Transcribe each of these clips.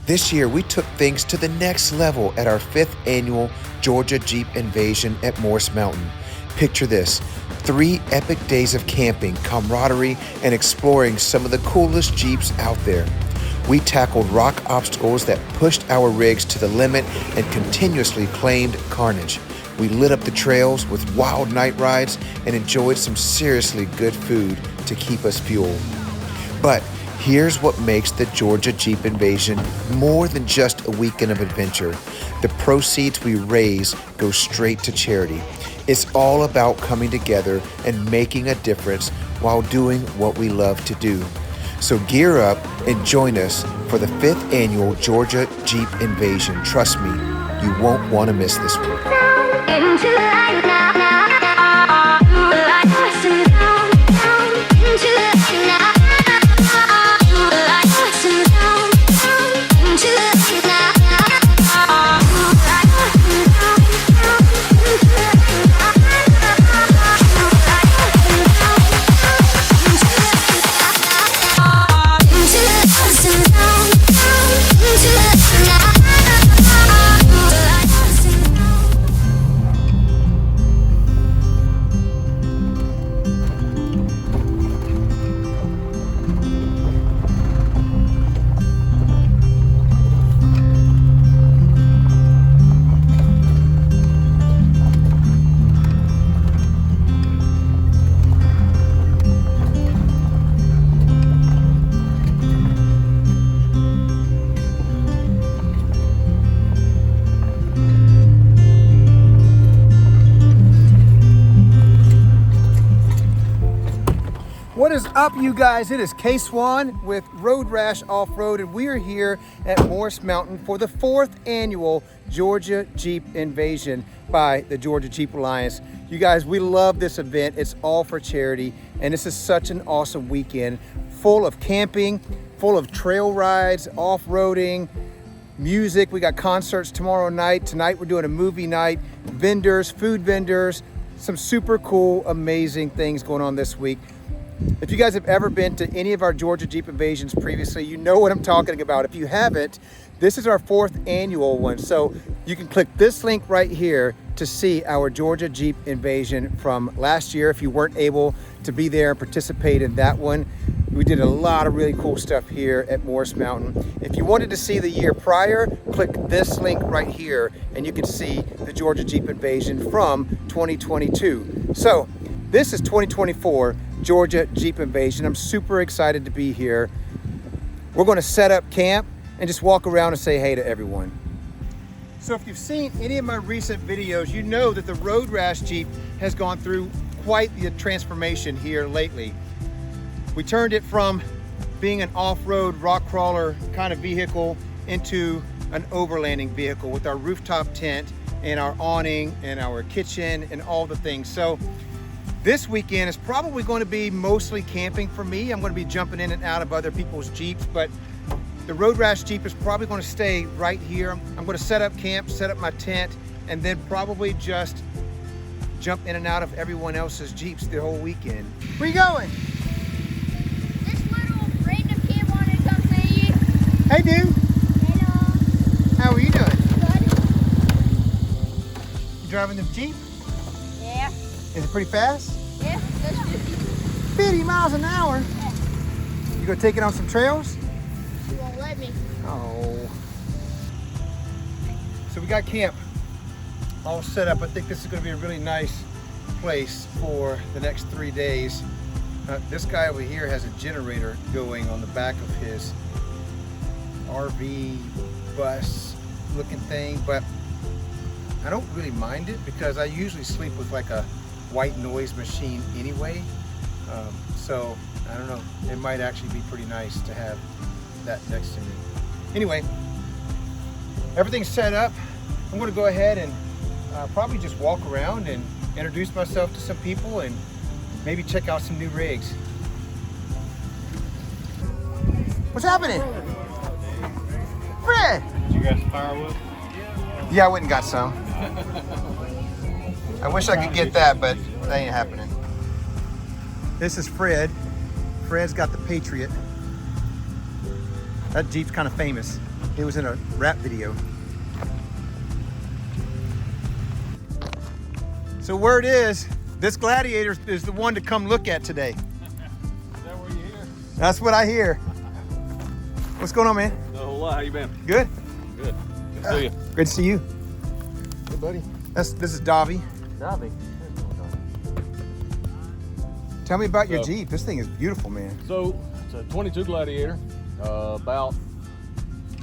This year, we took things to the next level at our 5th annual Georgia Jeep Invasion at Morse Mountain. Picture this, 3 epic days of camping, camaraderie, and exploring some of the coolest Jeeps out there. We tackled rock obstacles that pushed our rigs to the limit and continuously claimed carnage. We lit up the trails with wild night rides and enjoyed some seriously good food to keep us fueled. But here's what makes the Georgia Jeep Invasion more than just a weekend of adventure. The proceeds we raise go straight to charity. It's all about coming together and making a difference while doing what we love to do. So gear up and join us for the 5th annual Georgia Jeep Invasion. Trust me, you won't want to miss this one. Into the light now, now, listen down, down, into the light now, listen down, down, into the light now, What is up, you guys? It is K-Swan with Road Rash Off-Road, and we are here at Morse Mountain for the 4th annual Georgia Jeep Invasion by the Georgia Jeep Alliance. You guys, we love this event. It's all for charity, and this is such an awesome weekend full of camping, full of trail rides, off-roading, music. We got concerts tomorrow night. Tonight we're doing a movie night, vendors, food vendors, some super cool, amazing things going on this week. If you guys have ever been to any of our Georgia Jeep Invasions previously, you know what I'm talking about. If you haven't, this is our 4th annual one. So you can click this link right here to see our Georgia Jeep Invasion from last year. If you weren't able to be there and participate in that one, we did a lot of really cool stuff here at Morse Mountain. If you wanted to see the year prior, click this link right here and you can see the Georgia Jeep Invasion from 2022. So this is 2024 Georgia Jeep Invasion. I'm super excited to be here. We're going to set up camp and just walk around and say hey to everyone. So if you've seen any of my recent videos, you know that the Road Rash Jeep has gone through quite the transformation here lately. We turned it from being an off-road rock crawler kind of vehicle into an overlanding vehicle with our rooftop tent and our awning and our kitchen and all the things. So this weekend is probably going to be mostly camping for me. I'm going to be jumping in and out of other people's Jeeps, but the Road Rash Jeep is probably going to stay right here. I'm going to set up camp, set up my tent, and then probably just jump in and out of everyone else's Jeeps the whole weekend. Where you going? this little random kid wanted to come say you. Hey, dude. Hello. How are you doing? Good. You driving the Jeep? Yeah. Is it pretty fast? Yeah, that's 50. 50 miles an hour? Yeah. You gonna take it on some trails? She won't let me. Oh. So we got camp all set up. I think this is gonna be a really nice place for the next 3 days. This guy over here has a generator going on the back of his RV bus looking thing, but I don't really mind it because I usually sleep with like a white noise machine anyway. So I don't know, it might actually be pretty nice to have that next to me. Anyway, everything's set up. I'm going to go ahead and probably just walk around and introduce myself to some people and maybe check out some new rigs. What's happening? Fred! Did you guys firewood? Yeah, I went and got some. I wish I could get that, but that ain't happening. This is Fred. Fred's got the Patriot. That Jeep's kind of famous. He was in a rap video. So word is, this Gladiator is the one to come look at today. Is that what you hear? That's what I hear. What's going on, man? No whole lot. How you been? Good. Good. Good to see you. Good to see you. Hey, buddy. This is Davi. Dobby. Tell me about your So- Jeep. This thing is beautiful, man. So it's a 22 Gladiator. About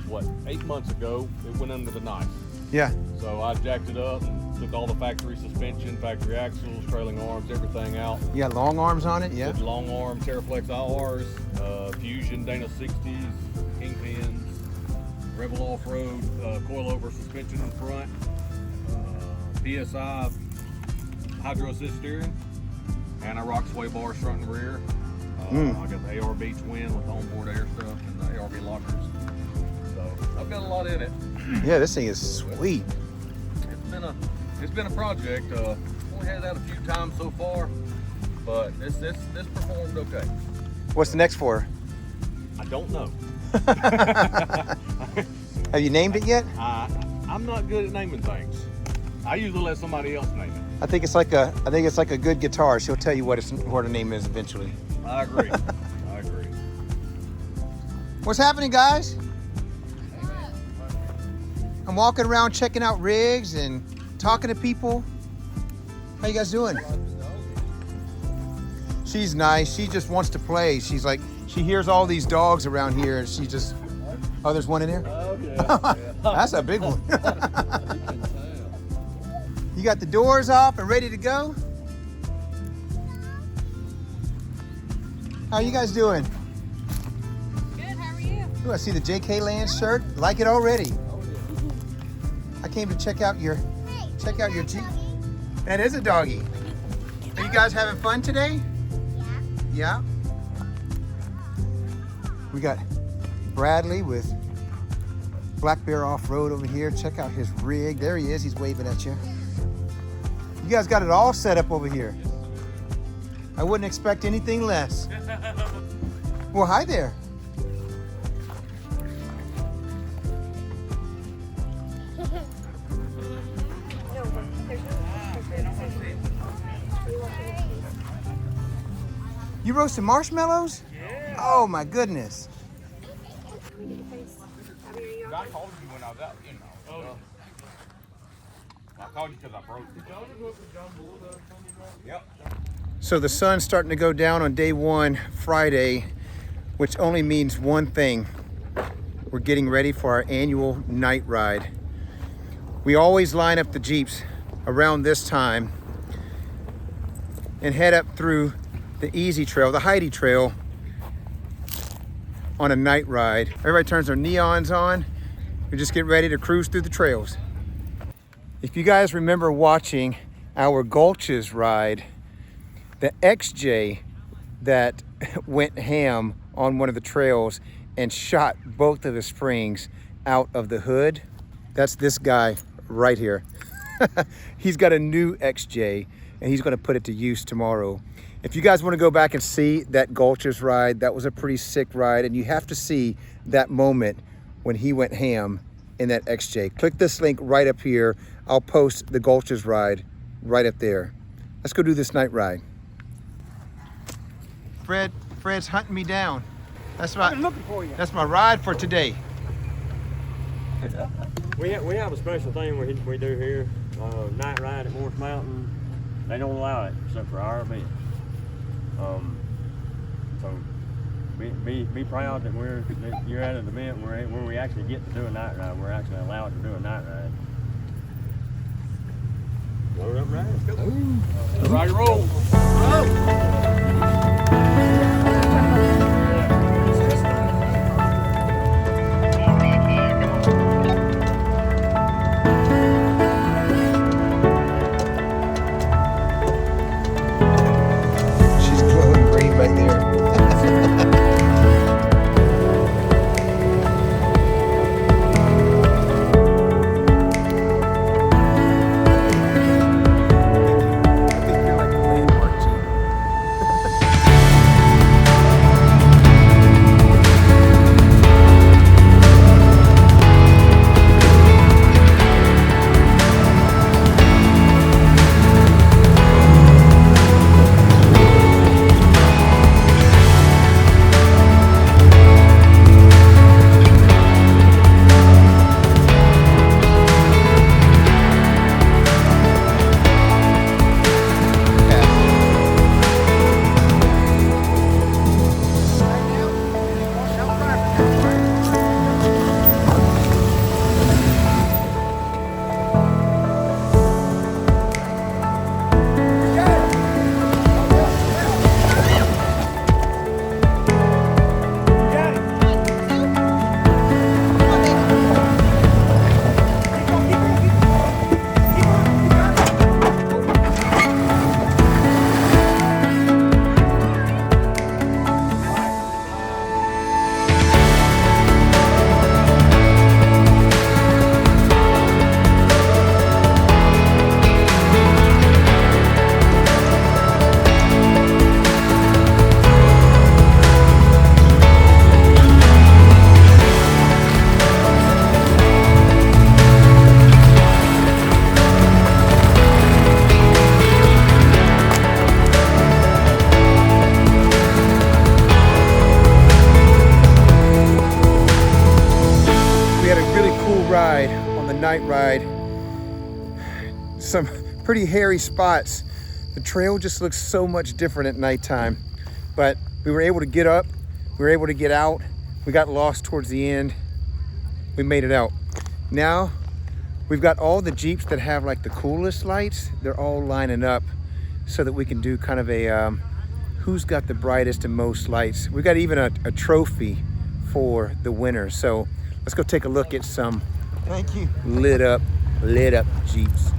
what 8 months ago, it went under the knife. Yeah. So I jacked it up and took all the factory suspension, factory axles, trailing arms, everything out. You got long arms on it, yeah? Did long arm, Terraflex IRs, Fusion, Dana 60s, Kingpins, Rebel Off-Road, coilover suspension in front, PSI hydro assist steering, and a rock sway bars front and rear. I got the ARB twin with the onboard air stuff and the ARB lockers. So I've got a lot in it. Yeah, this thing is sweet. It's been a project. Only had it out a few times so far, but this performed okay. What's the next for? I don't know. Have you named it yet? I'm not good at naming things. I usually let somebody else name it. I think it's like a good guitar. She'll tell you what her name is eventually. I agree. I agree. What's happening, guys? I'm walking around checking out rigs and talking to people. How you guys doing? She's nice. She just wants to play. She's like, she hears all these dogs around here and she just, oh, there's one in there? Oh, yeah. That's a big one. You got the doors off and ready to go? How you guys doing? Good, how are you? Ooh, I see the JKLand shirt. Like it already. I came to check out your Jeep. That is a doggy. Are you guys having fun today? Yeah. We got Bradley with Black Bear Off-Road over here. Check out his rig. There he is. He's waving at you. You guys got it all set up over here. I wouldn't expect anything less. Well, hi there. You roasted marshmallows? Yeah. Oh my goodness. I called you when I was out, you know. I called you because I broke it. Yep. So the sun's starting to go down on day one, Friday, which only means one thing. We're getting ready for our annual night ride. We always line up the Jeeps around this time and head up through the easy trail, the Heidi Trail, on a night ride. Everybody turns their neons on. We just get ready to cruise through the trails. If you guys remember watching our Gulches ride, the XJ that went ham on one of the trails and shot both of the springs out of the hood, that's this guy right here. He's got a new XJ and he's gonna put it to use tomorrow. If you guys wanna go back and see that Gulches ride, that was a pretty sick ride, and you have to see that moment when he went ham in that XJ. Click this link right up here. I'll post the Gulches ride right up there. Let's go do this night ride. Fred's hunting me down. That's right. I've been looking for you. That's my ride for today. We have a special thing we do here, night ride at Morse Mountain. They don't allow it except for our event. So be proud that you're at an event where we actually get to do a night ride. We're actually allowed to do a night ride. Load up, right? Let's go. Rock and roll. She's glowing green right there. I think you're like a landmark Jeep. really cool ride on the night ride. Some pretty hairy spots. The trail just looks so much different at nighttime. But we were able to get up, we were able to get out. We got lost towards the end. We made it out. Now we've got all the Jeeps that have like the coolest lights. They're all lining up so that we can do kind of a who's got the brightest and most lights. We got even a trophy for the winner. So let's go take a look at some lit up Jeeps.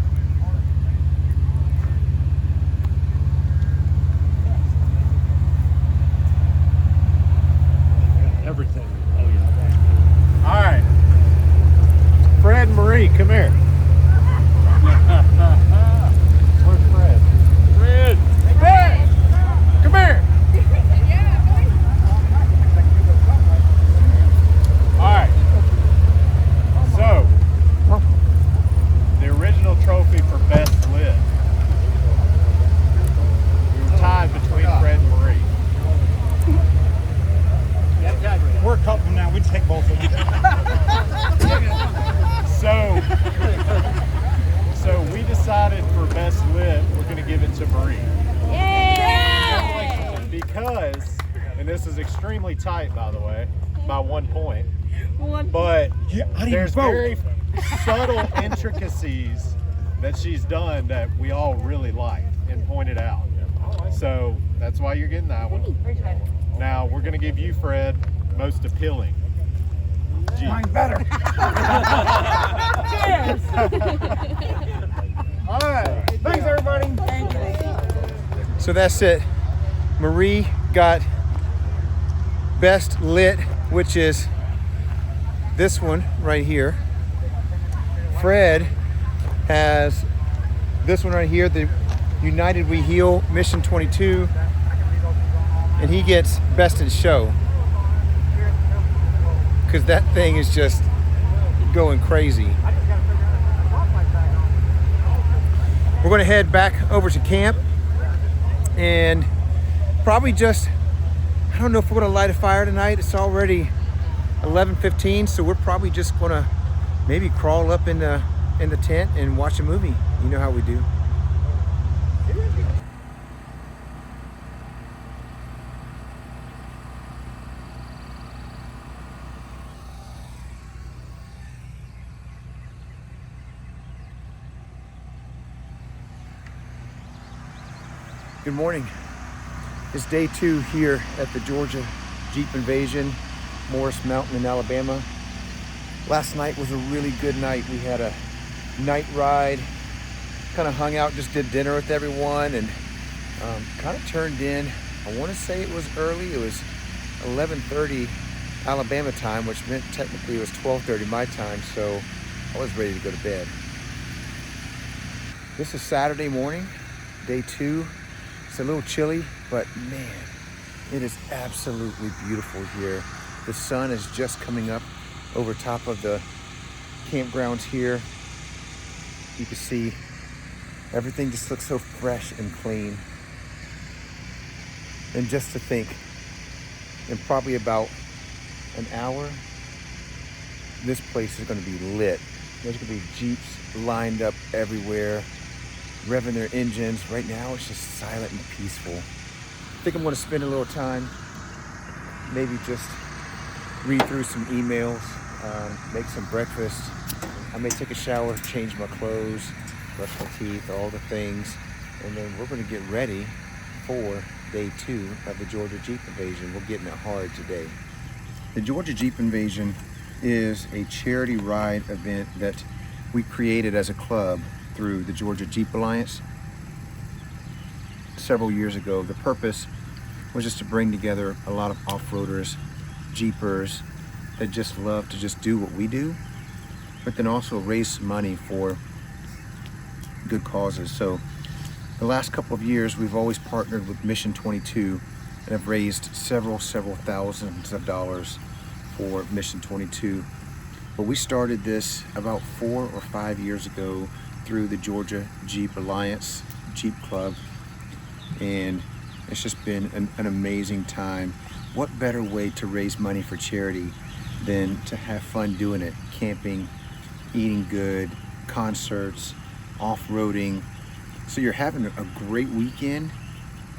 Everything. Oh yeah. All right. Fred and Marie, come here. Where's Fred? Fred! Fred! Come here! All right. So, the original trophy for best lit. We were tied between Fred and Marie. We're a couple now. We take both of them. So we decided for best lit, we're going to give it to Marie. Yay! Because, and this is extremely tight, by the way, by 1 point. But there's very subtle intricacies that she's done that we all really liked and pointed out. So that's why you're getting that one. Now we're going to give you, Fred, most appealing Jeep. Mine better. Cheers! All right. Thanks, everybody. Thank you. So that's it. Marie got best lit, which is this one right here. Fred has this one right here, the United We Heal Mission 22, and he gets best in show because that thing is just going crazy. We're going to head back over to camp and probably just, I don't know if we're going to light a fire tonight. It's already 11:15, so we're probably just going to maybe crawl up in the tent and watch a movie. You know how we do. Good morning. It's day 2 here at the Georgia Jeep Invasion, Morris Mountain in Alabama. Last night was a really good night. We had a night ride, kind of hung out, just did dinner with everyone, and kind of turned in. I want to say it was early. It was 11:30 Alabama time, which meant technically it was 12:30 my time, so I was ready to go to bed. This is Saturday morning, day 2. It's a little chilly, but man, it is absolutely beautiful here. The sun is just coming up over top of the campgrounds here. You can see everything just looks so fresh and clean. And just to think, in probably about an hour, this place is going to be lit. There's going to be Jeeps lined up everywhere, revving their engines. Right now it's just silent and peaceful. I think I'm going to spend a little time, maybe just read through some emails, make some breakfast. I may take a shower, change my clothes, brush my teeth, all the things, and then we're going to get ready for day 2 of the Georgia Jeep Invasion. We're getting it hard today. The Georgia Jeep Invasion is a charity ride event that we created as a club through the Georgia Jeep Alliance several years ago. The purpose was just to bring together a lot of off-roaders, Jeepers that just love to just do what we do, but then also raise some money for good causes. So the last couple of years we've always partnered with Mission 22 and have raised several thousands of dollars for Mission 22. But we started this about 4 or 5 years ago through the Georgia Jeep Alliance Jeep Club, and it's just been an amazing time. What better way to raise money for charity than to have fun doing it. Camping, eating good, concerts, off-roading. So you're having a great weekend,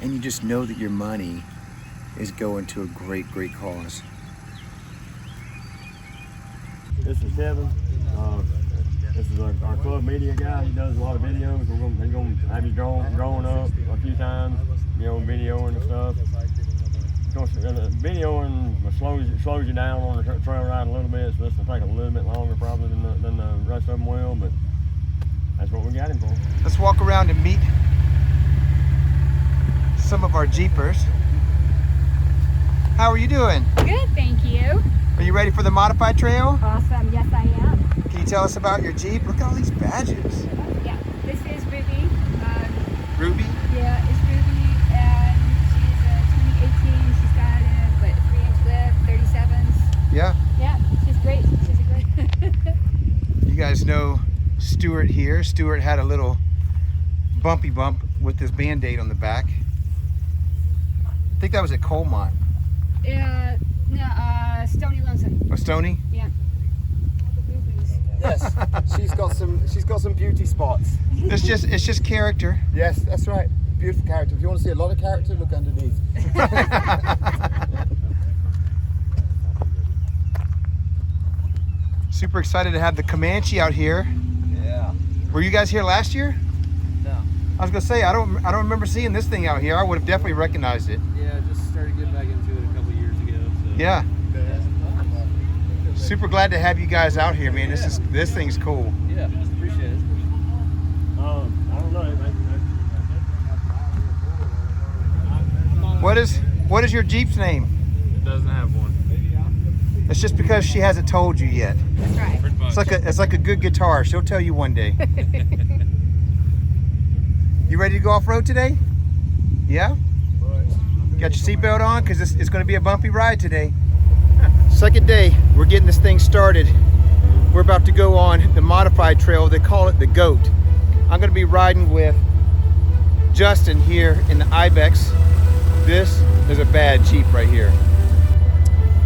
and you just know that your money is going to a great, great cause. This is Kevin. This is our club media guy. He does a lot of videos. He's going to have you growing up a few times, you know, videoing and stuff. Videoing slows you down on the trail ride a little bit, so this will take a little bit longer probably than the rest of them will, but that's what we got him for. Let's walk around and meet some of our Jeepers. How are you doing? Good, thank you. Are you ready for the modified trail? Awesome, yes I am. Can you tell us about your Jeep? Look at all these badges. Yeah, this is Ruby. Ruby? Yeah, it's Ruby, and she's a 2018. She's got a 3-inch lift, 37s. Yeah. Yeah, she's great. She's a great. You guys know Stuart here. Stuart had a little bumpy bump with this Band-Aid on the back. I think that was at Colmont. No, Stony Lonesome. Oh, Stony? Yeah. Yes, she's got some beauty spots. It's just character. Yes, that's right. Beautiful character. If you want to see a lot of character, look underneath. Super excited to have the Comanche out here. Yeah. Were you guys here last year? No. I was gonna say I don't remember seeing this thing out here. I would have definitely recognized it. Yeah, just started getting back into it a couple years ago. So. Yeah. Super glad to have you guys out here, man. This thing's cool. Yeah, appreciate it. I don't know. What is your Jeep's name? It doesn't have one. It's just because she hasn't told you yet. That's right. Pretty much. It's like a good guitar. She'll tell you one day. You ready to go off road today? Yeah. Got your seatbelt on because it's going to be a bumpy ride today. Second day, we're getting this thing started. We're about to go on the modified trail. They call it the Goat. I'm going to be riding with Justin here in the Ibex. This is a bad Jeep right here.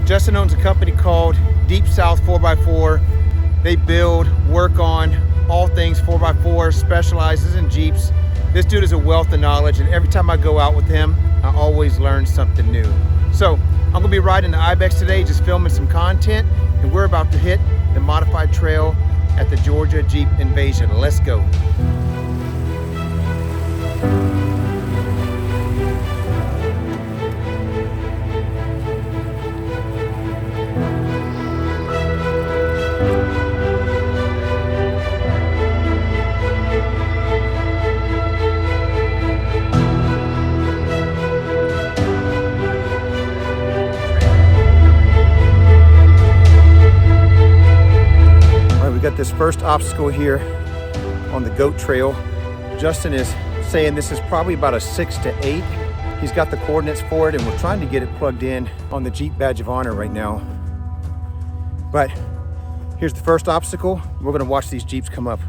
Justin owns a company called Deep South 4x4. They build, work on all things 4x4, specializes in Jeeps. This dude is a wealth of knowledge, and every time I go out with him, I always learn something new. So I'm gonna be riding the Ibex today, just filming some content, and we're about to hit the modified trail at the Georgia Jeep Invasion. Let's go. We got this first obstacle here on the Goat Trail. Justin is saying this is probably about a 6 to 8. He's got the coordinates for it, and we're trying to get it plugged in on the Jeep Badge of Honor right now. But here's the first obstacle. We're gonna watch these Jeeps come up.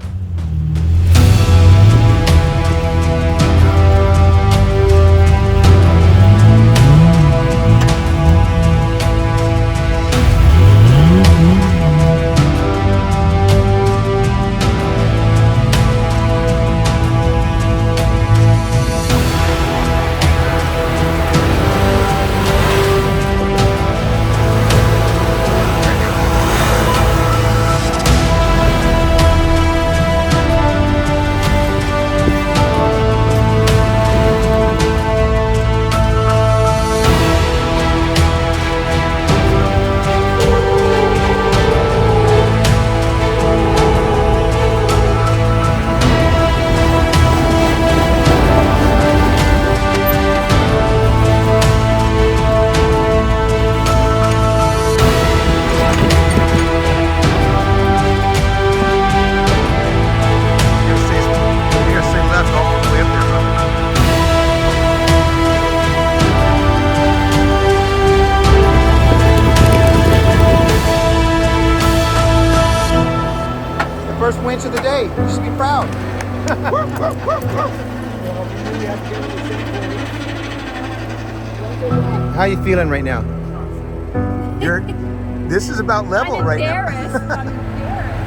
First winch of the day. You should be proud. How you feeling right now? This is about level I'm right now. embarrassed. I'm embarrassed.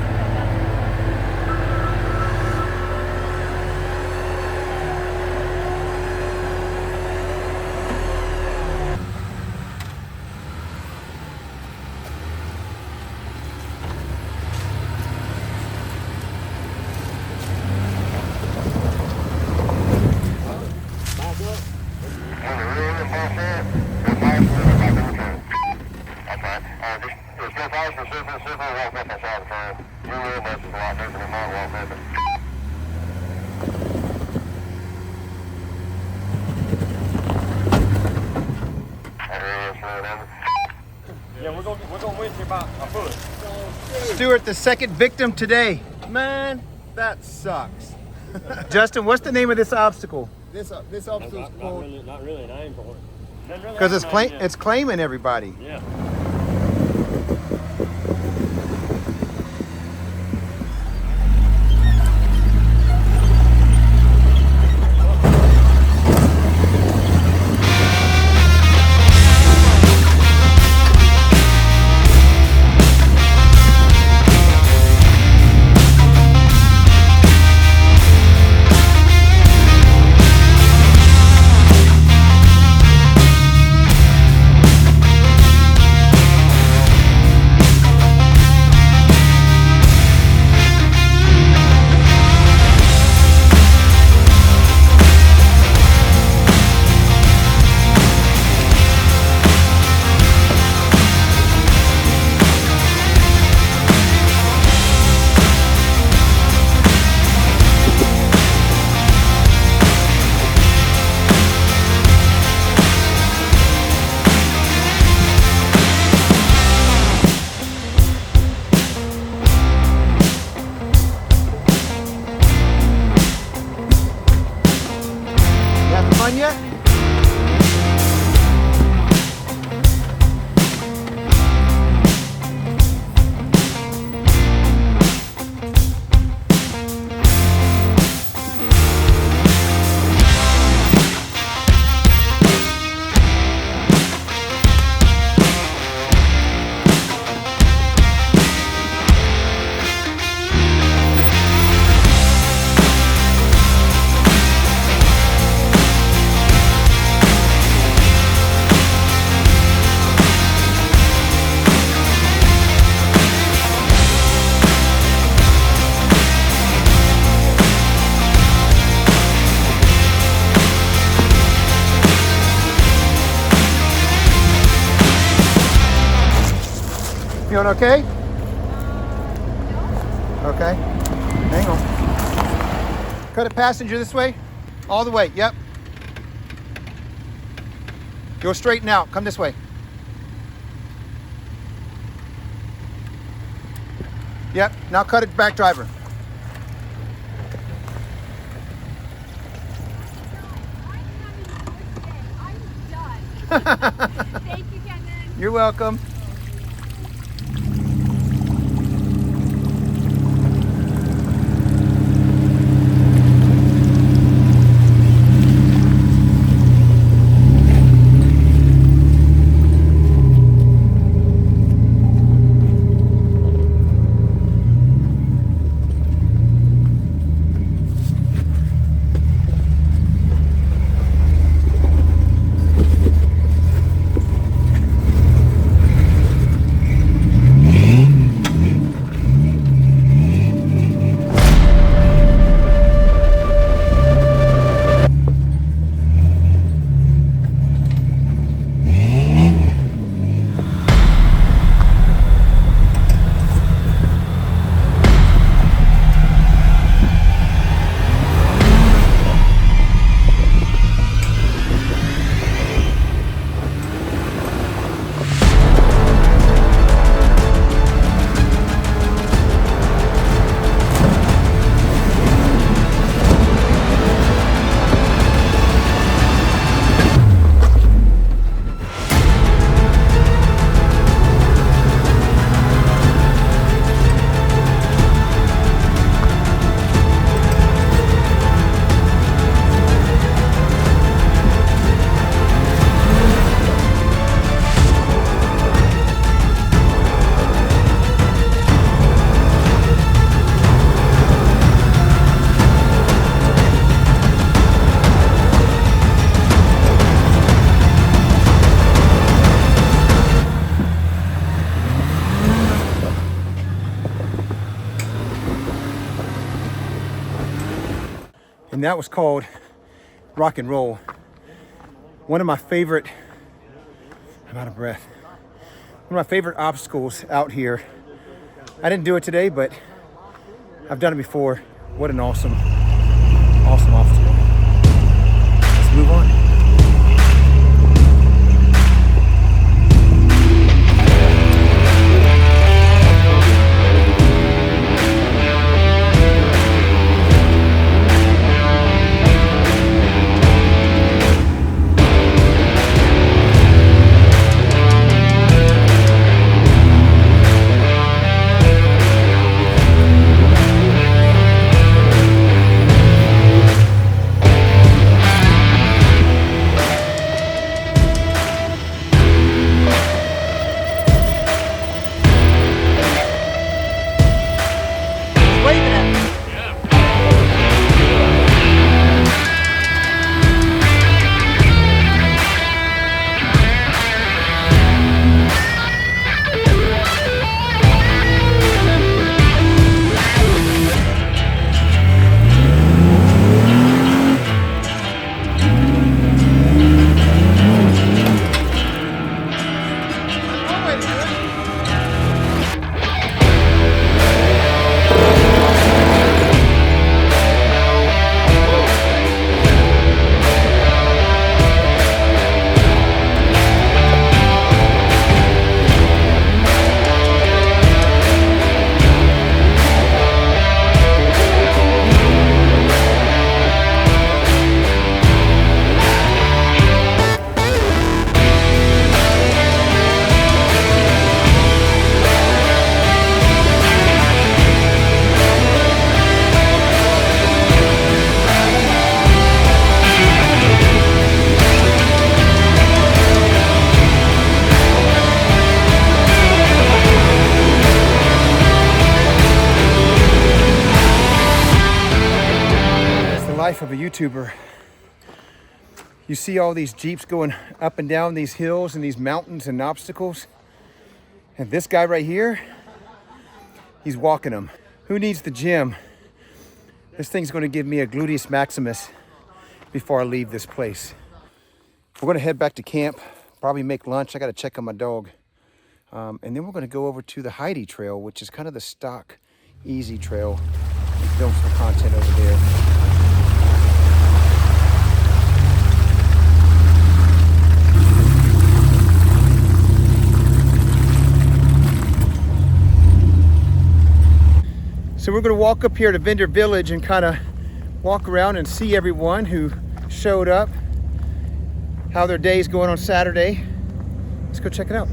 Yeah, we're gonna winch you about a foot. Stuart, the second victim today. Man, that sucks. Justin, what's the name of this obstacle? This obstacle's called. Not really a name for it. Doesn't really Because have a name yet. it's claiming everybody. Yeah. You having fun yet? Feeling okay? Okay. Hang on. Cut it passenger this way. All the way. Yep. Go straighten out. Come this way. Yep. Now cut it back driver. I'm done. Thank you, Kendon. You're welcome. and that was called Rock and Roll. One of my favorite, I'm out of breath. One of my favorite obstacles out here. I didn't do it today, but I've done it before. What an awesome obstacle. Let's move on. Life of a YouTuber. You see all these Jeeps going up and down these hills and these mountains and obstacles. And this guy right here, he's walking them. Who needs the gym? This thing's going to give me a gluteus maximus before I leave this place. We're going to head back to camp, probably make lunch. I got to check on my dog. And then we're going to go over to the Heidi Trail, which is kind of the stock, easy trail, and film some content over there. So we're going to walk up here to Vendor Village and kind of walk around and see everyone who showed up, how their day's going on Saturday. Let's go check it out.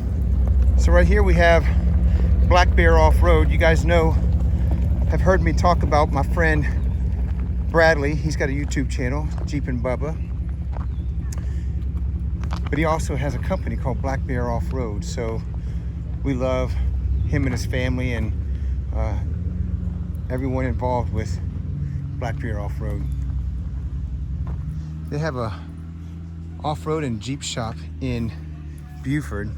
So right here we have Black Bear Off-Road. You guys know, have heard me talk about my friend Bradley. He's got a YouTube channel, Jeepin Bubba. But he also has a company called Black Bear Off-Road. So we love him and his family and everyone involved with Black Bear Off-Road. They have a off-road and Jeep shop in Buford.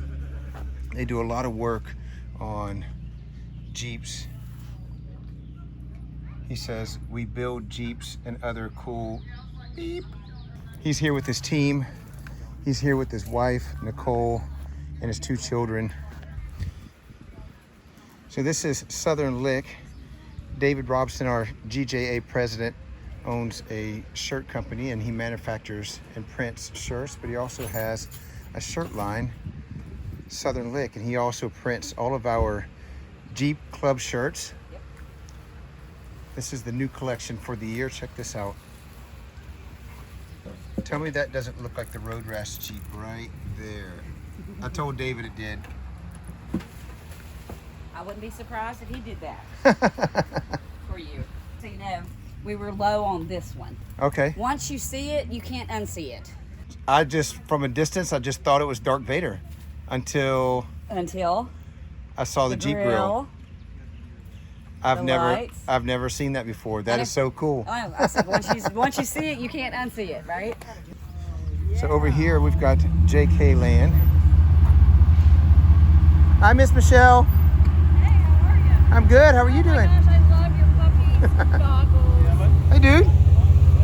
They do a lot of work on Jeeps. He says, we build Jeeps and other cool beep. He's here with his team. He's here with his wife, Nicole, and his 2 children. So this is Southern Lick. David Robson, our GJA president, owns a shirt company and he manufactures and prints shirts, but he also has a shirt line, Southern Lick, and he also prints all of our Jeep club shirts. This is the new collection for the year. Check this out. Tell me that doesn't look like the Road Rash Jeep right there. I told David it did. I wouldn't be surprised if he did that for you. So you know, we were low on this one. Okay. Once you see it, you can't unsee it. I just, from a distance, I just thought it was Darth Vader until I saw the Jeep grill. I've never seen that before. That is so cool. Oh, I said once you see it, you can't unsee it, right? So over here we've got JKLand. Hi, Miss Michelle. Hey, how are you? I'm good. How are you doing? Oh my gosh, I love your puppy goggles. Hey, dude.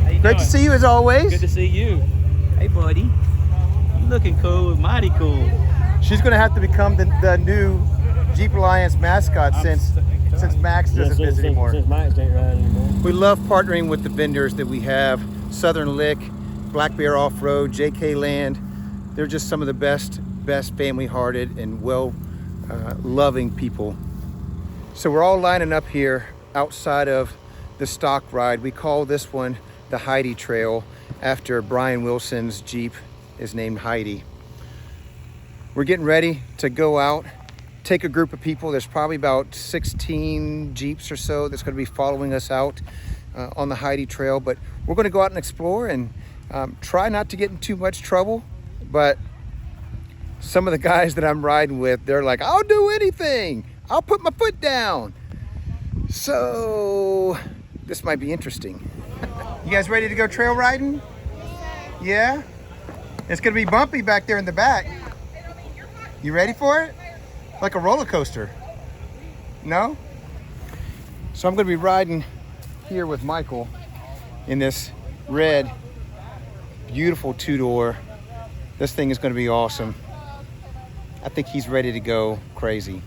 How you Great to see you as always. Good to see you. Hey, buddy. You looking cool, mighty cool. She's going to have to become the new Jeep Alliance mascot since Max doesn't visit anymore. Since Max ain't riding anymore. We love partnering with the vendors that we have. Southern Lick, Black Bear Off-Road, JKLand. They're just some of the best family-hearted and loving people. So we're all lining up here outside of the stock ride. We call this one the Heidi Trail after Brian Wilson's Jeep is named Heidi. We're getting ready to go out, take a group of people. There's probably about 16 Jeeps or so that's going to be following us out on the Heidi Trail, but we're going to go out and explore and try not to get in too much trouble. But some of the guys that I'm riding with, they're like, I'll do anything. I'll put my foot down. So this might be interesting. You guys ready to go trail riding? Yeah? It's gonna be bumpy back there in the back. You ready for it? Like a roller coaster. No? So I'm gonna be riding here with Michael in this red, beautiful two-door. This thing is gonna be awesome. I think he's ready to go crazy.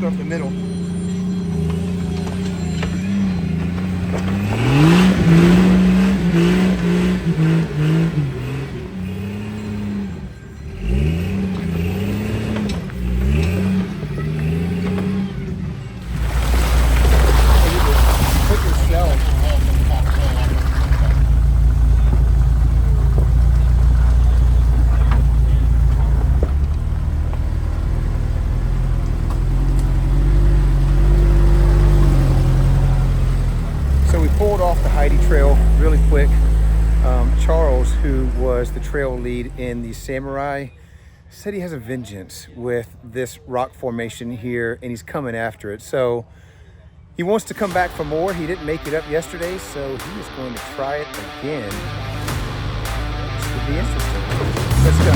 Up the middle. Put yourself. Pulled off the Heidi Trail really quick. Charles, who was the trail lead in the Samurai, said he has a vengeance with this rock formation here and he's coming after it. So he wants to come back for more. He didn't make it up yesterday, so he is going to try it again. This could be interesting. Let's go.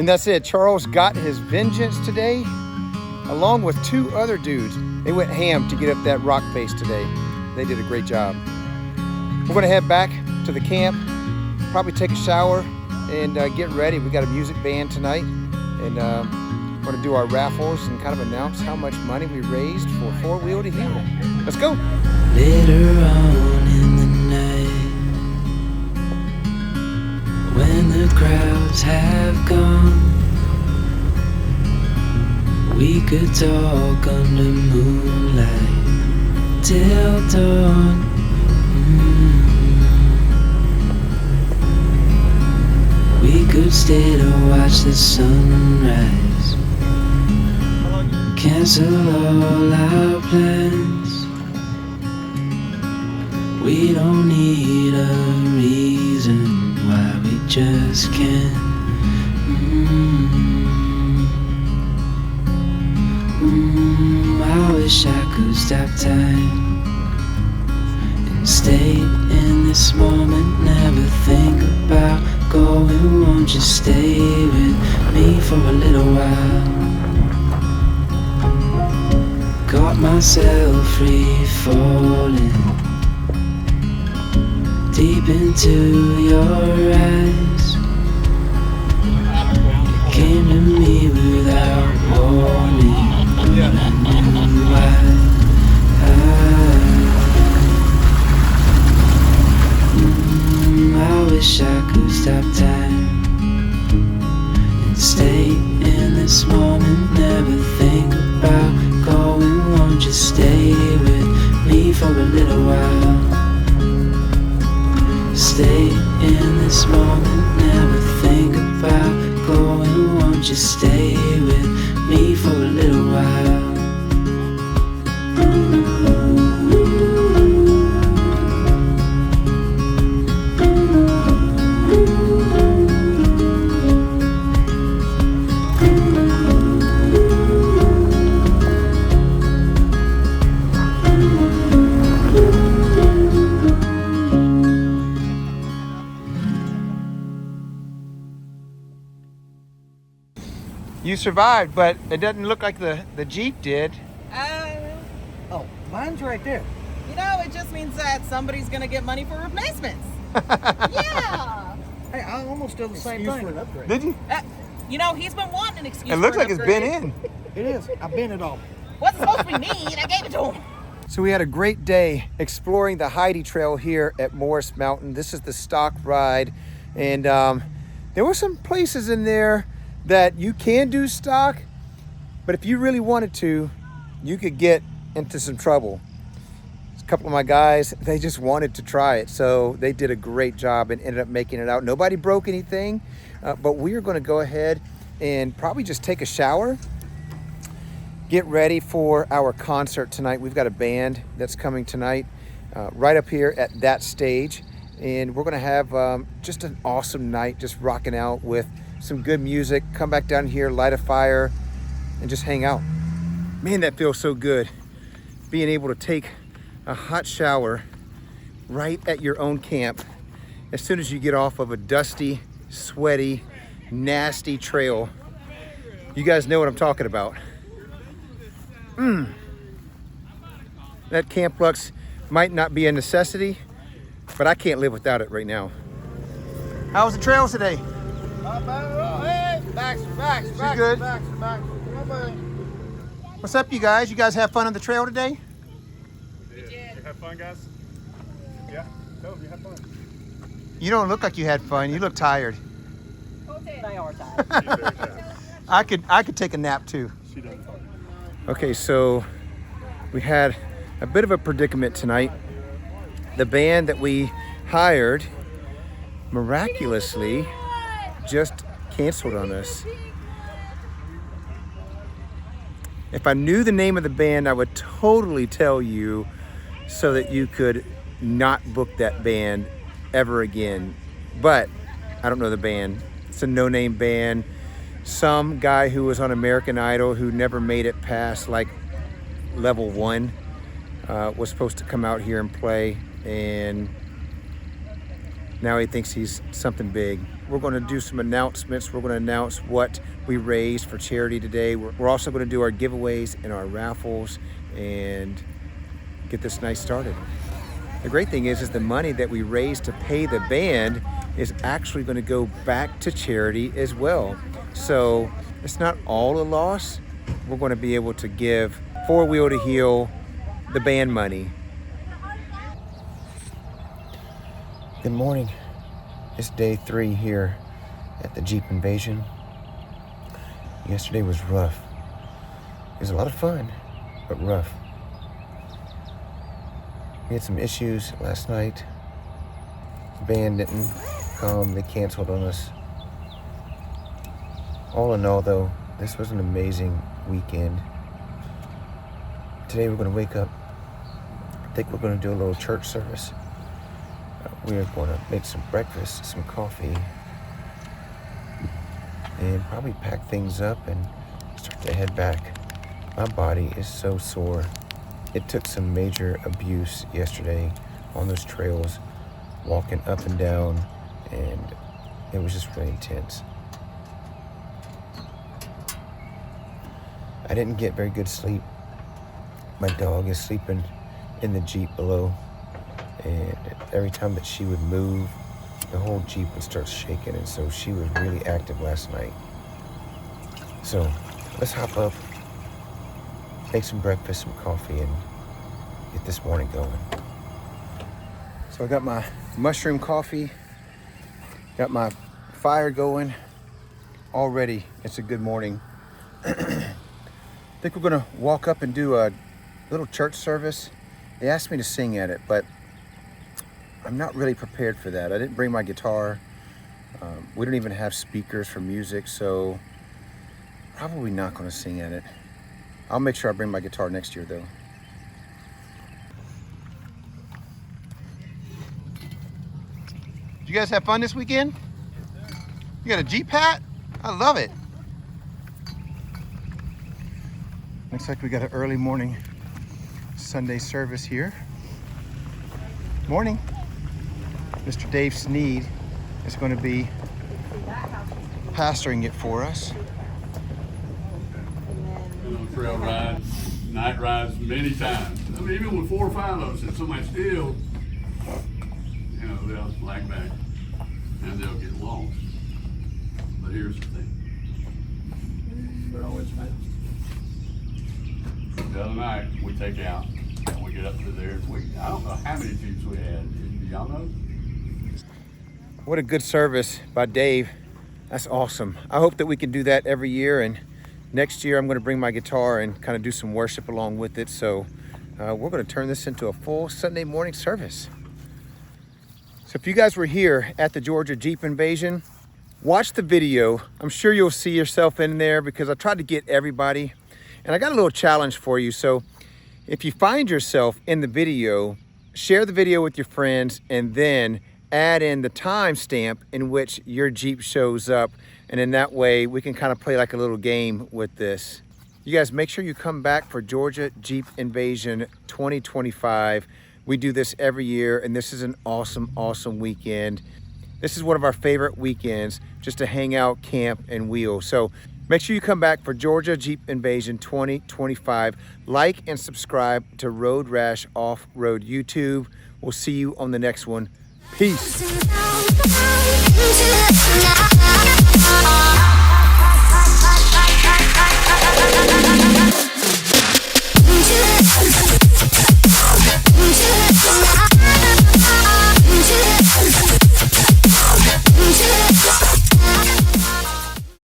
And that's it. Charles got his vengeance today, along with 2 other dudes. They went ham to get up that rock face today. They did a great job. We're gonna head back to the camp, probably take a shower and get ready. We got a music band tonight, and we're gonna do our raffles and kind of announce how much money we raised for 4-Wheel to Heal. Let's go. Later on in the night, when the crowds have gone, we could talk under moonlight till dawn. We could stay to watch the sunrise, cancel all our plans. We don't need a reason why we just can't. I wish I could stop time and stay in this moment, never think about going. Won't you stay with me for a little while? Got myself free falling deep into your eyes. You came to me without warning, but I knew why. I wish I could stop time and stay in this moment, never think about going. Won't you stay with me for a little while? Stay in this moment, never think about going. Won't you stay with me for a little while? You survived, but it doesn't look like the Jeep did. Oh, mine's right there. You know, it just means that somebody's gonna get money for replacements. Yeah. Hey, I almost did the same Excuse thing. for an upgrade. Did you? You know, he's been wanting an excuse. It looks for an like it's been upgrade. in. It is. I've been it all. Wasn't supposed to be me, and I gave it to him. So we had a great day exploring the Heidi Trail here at Morris Mountain. This is the stock ride, and there were some places in there that you can do stock, but if you really wanted to, you could get into some trouble. A couple of my guys, they just wanted to try it, so they did a great job and ended up making it out. Nobody broke anything, but we are going to go ahead and probably just take a shower, get ready for our concert tonight. We've got a band that's coming tonight right up here at that stage, and we're going to have just an awesome night, just rocking out with some good music. Come back down here, light a fire, and just hang out. Man, that feels so good, being able to take a hot shower right at your own camp as soon as you get off of a dusty, sweaty, nasty trail. You guys know what I'm talking about. That Camp Lux might not be a necessity, but I can't live without it right now. How was the trails today? Hey, backs, good? backs. What's up, you guys? You guys have fun on the trail today? We did. You have fun, guys? Yeah. No, you have fun. You don't look like you had fun. You look tired. They are tired. I could take a nap too. She doesn't talk. Okay, so we had a bit of a predicament tonight. The band that we hired miraculously just canceled on us. If I knew the name of the band, I would totally tell you so that you could not book that band ever again. But I don't know the band. It's a no-name band. Some guy who was on American Idol who never made it past like level 1 was supposed to come out here and play, and now he thinks he's something big. we're going to do some announcements. We're going to announce what we raised for charity today. We're also going to do our giveaways and our raffles and get this night started. The great thing is the money that we raised to pay the band is actually going to go back to charity as well. So it's not all a loss. We're going to be able to give Four Wheel to Heal the band money. Good morning. It's day 3 here at the Jeep Invasion. Yesterday was rough. It was a lot of fun, but rough. We had some issues last night. The band didn't come, they canceled on us. All in all though, this was an amazing weekend. Today we're gonna wake up. I think we're gonna do a little church service. We're gonna make some breakfast, some coffee, and probably pack things up and start to head back. My body is so sore. It took some major abuse yesterday on those trails, walking up and down, and it was just really intense. I didn't get very good sleep. My dog is sleeping in the Jeep below, and every time that she would move, the whole Jeep would start shaking, and so she was really active last night. So let's hop up, make some breakfast, some coffee, and get this morning going. So I got my mushroom coffee, got my fire going. Already, it's a good morning. I think we're gonna walk up and do a little church service. They asked me to sing at it, but I'm not really prepared for that. I didn't bring my guitar. We don't even have speakers for music, so probably not gonna sing at it. I'll make sure I bring my guitar next year though. Did you guys have fun this weekend? You got a Jeep hat? I love it. Looks like we got an early morning Sunday service here. Morning. Mr. Dave Sneed is going to be pastoring it for us. Trail rides, night rides many times. I mean, even with 4 or 5 of us, and somebody still, you know, they'll slack back and they'll get lost. But here's the thing, they're always fast. The other night we take out and we get up to there. I don't know how many Jeeps we had. Do y'all know? What a good service by Dave. That's awesome. I hope that we can do that every year, and next year I'm going to bring my guitar and kind of do some worship along with it. So we're going to turn this into a full Sunday morning service. So if you guys were here at the Georgia Jeep Invasion, watch the video. I'm sure you'll see yourself in there because I tried to get everybody. And I got a little challenge for you. So if you find yourself in the video, share the video with your friends and then add in the timestamp in which your Jeep shows up. And in that way, we can kind of play like a little game with this. You guys make sure you come back for Georgia Jeep Invasion 2025. We do this every year, and this is an awesome, awesome weekend. This is one of our favorite weekends, just to hang out, camp, and wheel. So make sure you come back for Georgia Jeep Invasion 2025. Like and subscribe to Road Rash Off-Road YouTube. We'll see you on the next one. Peace.